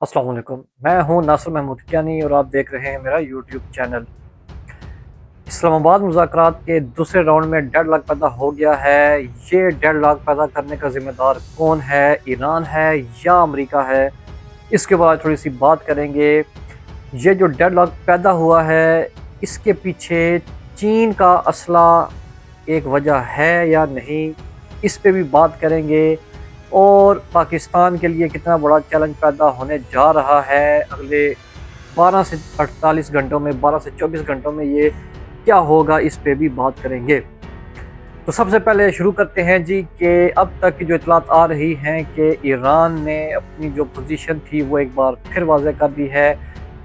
अस्सलाम वालेकुम। मैं हूं नासिर महमूद कियानी और आप देख रहे हैं मेरा यूट्यूब चैनल। इस्लामाबाद मुज़ाकरात के दूसरे राउंड में डेडलॉक पैदा हो गया है। ये डेडलॉक पैदा करने का ज़िम्मेदार कौन है, ईरान है या अमेरिका है? इसके बाद थोड़ी सी बात करेंगे। ये जो डेडलॉक पैदा हुआ है, इसके पीछे चीन का असला एक वजह है या नहीं, इस पे भी बात करेंगे। और पाकिस्तान के लिए कितना बड़ा चैलेंज पैदा होने जा रहा है अगले 12 से 48 घंटों में, 12 से 24 घंटों में ये क्या होगा, इस पे भी बात करेंगे। तो सबसे पहले शुरू करते हैं जी कि अब तक की जो इतलात आ रही हैं कि ईरान ने अपनी जो पोजीशन थी वो एक बार फिर वाज़ेह कर दी है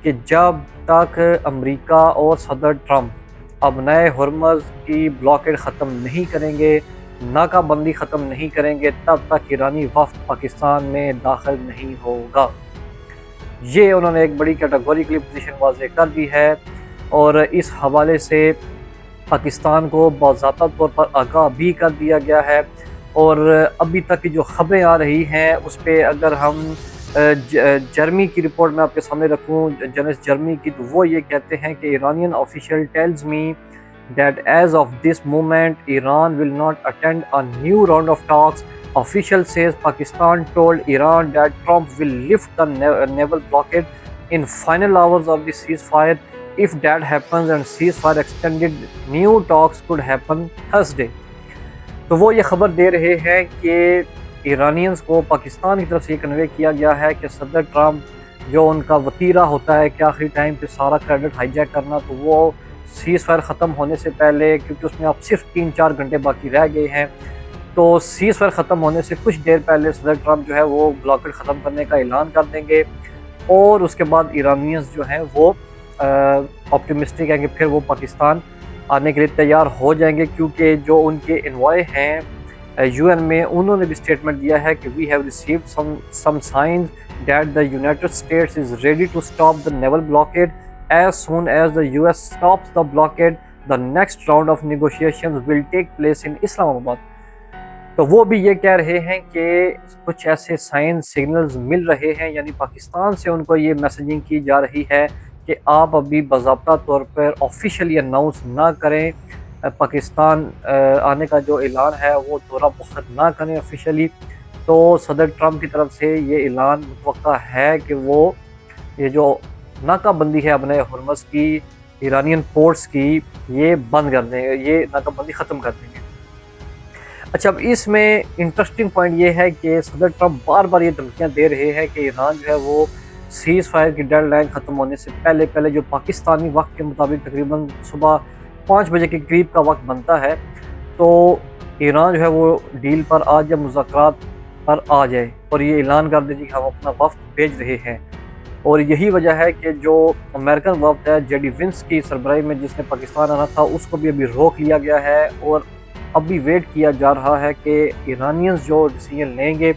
कि जब तक अमेरिका और सदर ट्रंप अब नए हुर्मुज़ की ब्लॉकेड ख़त्म नहीं करेंगे, नाकाबंदी ख़त्म नहीं करेंगे, तब तक ईरानी वफ़द पाकिस्तान में दाखिल नहीं होगा। ये उन्होंने एक बड़ी कैटेगोरिकली पोजीशन वाज़ेह कर दी है और इस हवाले से पाकिस्तान को बाज़ाब्ता तौर पर आगाह भी कर दिया गया है। और अभी तक की जो ख़बरें आ रही हैं उस पे अगर हम जर्मनी की रिपोर्ट में आपके सामने रखूँ, जर्नलिस्ट जर्मनी की, तो वो ये कहते हैं कि Iranian official tells me that as of this moment Iran will not attend a new round of talks. Official says Pakistan told Iran that Trump will lift the naval blockade in final hours of the ceasefire. If that happens and ceasefire extended, new talks could happen Thursday. तो वो ये खबर दे रहे हैं कि Iranians को पाकिस्तान की तरफ से ये कन्वे किया गया है कि सदर ट्रम्प जो उनका वतीरा होता है कि आखिरी टाइम पे सारा क्रेडिट हाईजैक करना, तो वो सीज़ फायर ख़त्म होने से पहले, क्योंकि उसमें अब सिर्फ 3-4 घंटे बाकी रह गए हैं, तो सीज़ फायर ख़त्म होने से कुछ देर पहले सदर ट्रम्प जो है वो ब्लॉकेड ख़त्म करने का ऐलान कर देंगे। और उसके बाद ईरानियंस जो हैं वो ऑप्टिमिस्टिक हैं कि फिर वो पाकिस्तान आने के लिए तैयार हो जाएंगे, क्योंकि जो उनके इन्वॉय हैं यूएन में, उन्होंने भी स्टेटमेंट दिया है कि we have received some signs that the United States is ready to stop the naval blockade as soon as the US stops the blockade. The next round of negotiations will take place in Islamabad. तो वो भी ये कह रहे हैं कि कुछ ऐसे साइन सिग्नल्स मिल रहे हैं, यानी पाकिस्तान से उनको ये मैसेजिंग की जा रही है कि आप अभी बाज़ाब्ता तौर पर ऑफिशियली अनाउंस ना करें, पाकिस्तान आने का जो ऐलान है वो दौरा पुख्त ना करें ऑफिशियली। तो सदर ट्रम्प की तरफ से ये ऐलान मुतवक्का है कि वो ये जो नाकाबंदी है अपने हुर्मुज़ की, ईरानियन पोर्ट्स की, ये बंद कर देंगे, ये नाकाबंदी ख़त्म कर देंगे। अच्छा, अब इसमें इंटरेस्टिंग पॉइंट ये है कि सदर ट्रम्प बार बार ये धमकियाँ दे रहे हैं कि ईरान जो है वो सीज़ फायर की डेडलाइन ख़त्म होने से पहले पहले, जो पाकिस्तानी वक्त के मुताबिक तकरीबन सुबह 5 बजे के करीब का वक्त बनता है, तो ईरान जो है वो डील पर आ जाए, मुज़ाकरात पर आ जाए और ये ऐलान कर दे कि हम अपना वफ़द भेज रहे हैं। और यही वजह है कि जो अमेरिकन वफ़द है जेडी विंस की सरबराही में, जिसने पाकिस्तान आना था, उसको भी अभी रोक लिया गया है और अभी वेट किया जा रहा है कि ईरानियंस जो डिसीजन लेंगे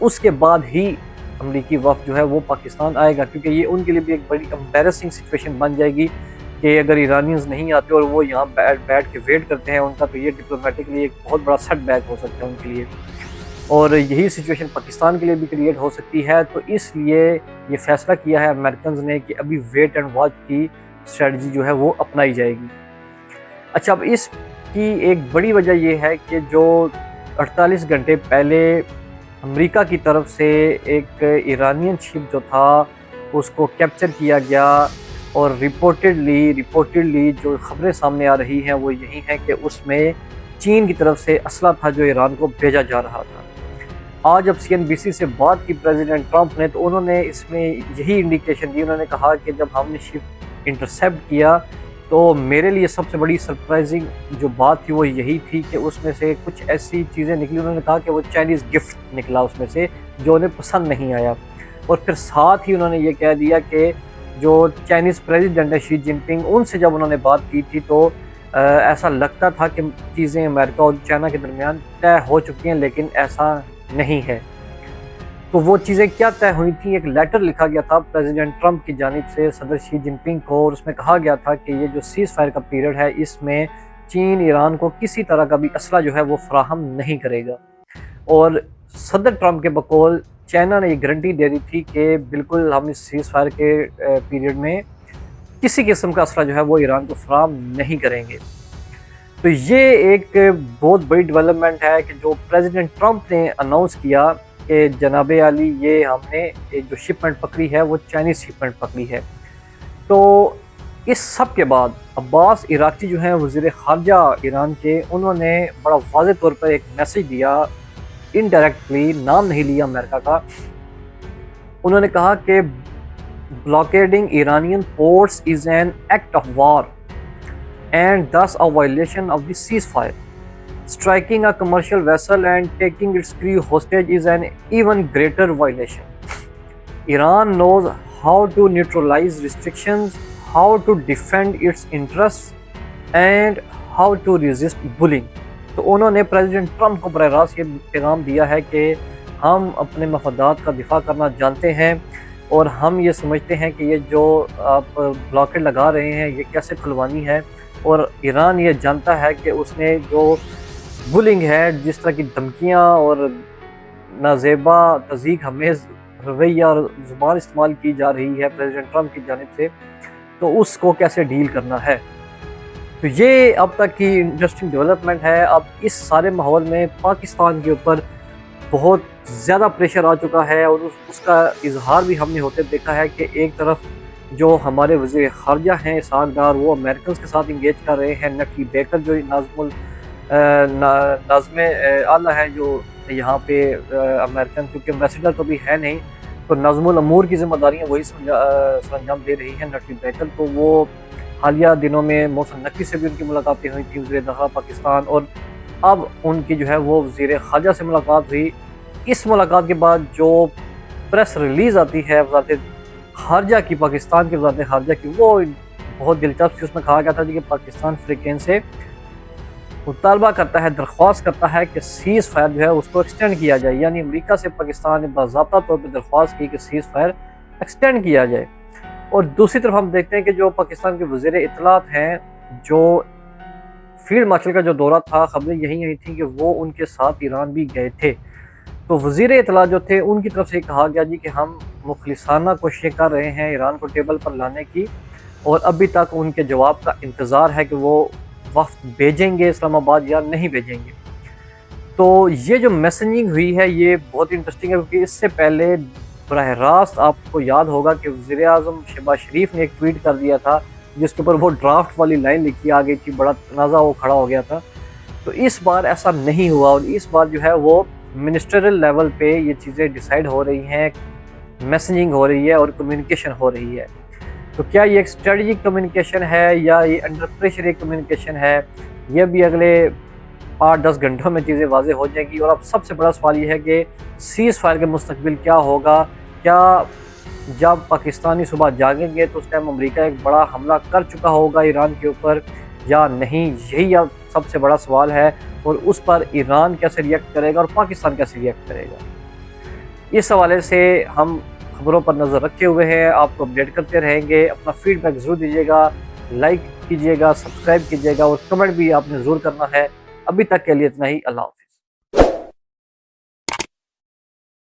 उसके बाद ही अमरीकी वफ़द जो है वो पाकिस्तान आएगा, क्योंकि ये उनके लिए भी एक बड़ी एम्बैरेसिंग सिचुएशन बन जाएगी कि अगर ईरानियंस नहीं आते और वो यहाँ बैठ के वेट करते हैं उनका, तो ये डिप्लोमेटिकली एक बहुत बड़ा सेटबैक हो सकता है उनके लिए, और यही सिचुएशन पाकिस्तान के लिए भी क्रिएट हो सकती है। तो इसलिए ये फैसला किया है अमेरिकन ने कि अभी वेट एंड वॉच की स्ट्रेटजी जो है वो अपनाई जाएगी। अच्छा, अब इसकी एक बड़ी वजह ये है कि जो 48 घंटे पहले अमेरिका की तरफ से एक ईरानियन शिप जो था उसको कैप्चर किया गया, और रिपोर्टेडली जो खबरें सामने आ रही हैं वो यही हैं कि उसमें चीन की तरफ से असला था जो ईरान को भेजा जा रहा था। आज जब CNBC से बात की प्रेसिडेंट ट्रंप ने, तो उन्होंने इसमें यही इंडिकेशन दी। उन्होंने कहा कि जब हमने शिप इंटरसेप्ट किया तो मेरे लिए सबसे बड़ी सरप्राइजिंग जो बात थी वो यही थी कि उसमें से कुछ ऐसी चीज़ें निकली, उन्होंने कहा कि वो चाइनीज़ गिफ्ट निकला उसमें से जो उन्हें पसंद नहीं आया। और फिर साथ ही उन्होंने ये कह दिया कि जो चाइनीज़ प्रेसिडेंट है शी जिनपिंग, उनसे जब उन्होंने बात की थी तो ऐसा लगता था कि चीज़ें अमेरिका और चाइना के दरमियान तय हो चुकी हैं, लेकिन ऐसा नहीं है। तो वो चीज़ें क्या तय हुई थी? एक लेटर लिखा गया था प्रेसिडेंट ट्रंप की जानिब से सदर शी जिनपिंग को, और उसमें कहा गया था कि ये जो सीज़ फायर का पीरियड है इसमें चीन ईरान को किसी तरह का भी असला जो है वो फराहम नहीं करेगा। और सदर ट्रंप के बकौल چائنا نے یہ گارنٹی دے دی تھی کہ بالکل ہم اس سیز فائر کے پیریڈ میں کسی قسم کا اسلحہ جو ہے وہ ایران کو فراہم نہیں کریں گے۔ تو یہ ایک بہت بڑی ڈیولپمنٹ ہے کہ جو پریزیڈنٹ ٹرمپ نے اناؤنس کیا کہ جناب علی یہ ہم نے جو شپمنٹ پکڑی ہے وہ چائنیز شپمنٹ پکڑی ہے۔ تو اس سب کے بعد عباس عراقچی جو ہیں وزیر خارجہ ایران کے، انہوں نے بڑا واضح طور پر ایک میسج دیا، انڈائریکٹلی، نام نہیں لیا امریکہ کا۔ انہوں نے کہا کہ blockading Iranian ports is an act of war and thus a violation of the ceasefire. Striking a commercial vessel and taking its crew hostage is an even greater violation. Iran knows how to neutralize restrictions, how to defend its interests, and how to resist bullying. تو انہوں نے president Trump کو براہ راست یہ پیغام دیا ہے کہ ہم اپنے مفادات کا دفاع کرنا جانتے ہیں، اور ہم یہ سمجھتے ہیں کہ یہ جو آپ بلاکیڈ لگا رہے ہیں یہ کیسے کھلوانی ہے، اور ایران یہ جانتا ہے کہ اس نے جو بلنگ ہے، جس طرح کی دھمکیاں اور نازیبا تضییق ہمیز رویہ اور زبان استعمال کی جا رہی ہے پریزیڈنٹ ٹرمپ کی جانب سے، تو اس کو کیسے ڈیل کرنا ہے۔ تو یہ اب تک کی انٹرسٹنگ ڈیولپمنٹ ہے۔ اب اس سارے ماحول میں پاکستان کے اوپر بہت زیادہ پریشر آ چکا ہے، اور اس کا اظہار بھی ہم نے ہوتے دیکھا ہے کہ ایک طرف جو ہمارے وزیر خارجہ ہیں اسحاق ڈار، وہ امریکنز کے ساتھ انگیج کر رہے ہیں۔ نٹلی بیکر جو ناظم اعلیٰ ہے جو یہاں پہ امریکن، کیونکہ امبیسڈر تو بھی ہے نہیں، تو نظم الامور کی ذمہ داریاں وہی سر انجام دے رہی ہیں نٹلی بیکر۔ تو وہ حالیہ دنوں میں محسن نقوی سے بھی ان کی ملاقاتیں ہوئی تھیں، وزیر دفاع پاکستان، اور اب ان کی جو ہے وہ وزیر خارجہ سے ملاقات ہوئی۔ اس ملاقات کے بعد جو پریس ریلیز آتی ہے وزارت خارجہ کی، پاکستان کی وزارت خارجہ کی، وہ بہت دلچسپ تھی۔ اس میں کہا گیا تھا کہ پاکستان فریقین سے مطالبہ کرتا ہے، درخواست کرتا ہے کہ سیز فائر جو ہے اس کو ایکسٹینڈ کیا جائے، یعنی امریکہ سے پاکستان نے باضابطہ طور پہ درخواست کی کہ سیز فائر ایکسٹینڈ کیا جائے۔ اور دوسری طرف ہم دیکھتے ہیں کہ جو پاکستان کے وزیر اطلاعات ہیں، جو فیلڈ مارشل کا جو دورہ تھا، خبریں یہی تھیں کہ وہ ان کے ساتھ ایران بھی گئے تھے۔ تو وزیر اطلاع جو تھے ان کی طرف سے کہا گیا جی کہ ہم مخلصانہ کوششیں کر رہے ہیں ایران کو ٹیبل پر لانے کی، اور ابھی تک ان کے جواب کا انتظار ہے کہ وہ وفد بھیجیں گے اسلام آباد یا نہیں بھیجیں گے۔ تو یہ جو میسنجنگ ہوئی ہے یہ بہت انٹرسٹنگ ہے، کیونکہ اس سے پہلے براہ راست آپ کو یاد ہوگا کہ وزیر اعظم شہباز شریف نے ایک ٹویٹ کر دیا تھا جس کے اوپر وہ ڈرافٹ والی لائن لکھی آ گئی تھی، بڑا تنازع وہ کھڑا ہو گیا تھا۔ تو اس بار ایسا نہیں ہوا، اور اس بار جو ہے وہ منسٹریل لیول پہ یہ چیزیں ڈیسائیڈ ہو رہی ہیں، میسنجنگ ہو رہی ہے اور کمیونیکیشن ہو رہی ہے۔ تو کیا یہ ایک اسٹریٹجک کمیونیکیشن ہے یا یہ انڈر پریشر ایک کمیونیکیشن ہے، یہ بھی اگلے 8-10 گھنٹوں میں چیزیں واضح ہو جائیں گی۔ اور اب سب سے بڑا سوال یہ ہے کہ سیز فائر کے مستقبل کیا ہوگا؟ کیا جب پاکستانی صبح جاگیں گے تو اس ٹائم امریکہ ایک بڑا حملہ کر چکا ہوگا ایران کے اوپر یا نہیں؟ یہی اب سب سے بڑا سوال ہے، اور اس پر ایران کیسے ریئیکٹ کرے گا اور پاکستان کیسے ریئیکٹ کرے گا۔ اس حوالے سے ہم خبروں پر نظر رکھے ہوئے ہیں، آپ کو اپڈیٹ کرتے رہیں گے۔ اپنا فیڈ بیک ضرور دیجیے گا، لائک کیجیے گا، سبسکرائب کیجیے گا، اور کمنٹ بھی آپ نے ضرور کرنا ہے۔ ابھی تک کے لیے اتنا ہی، اللہ حافظ۔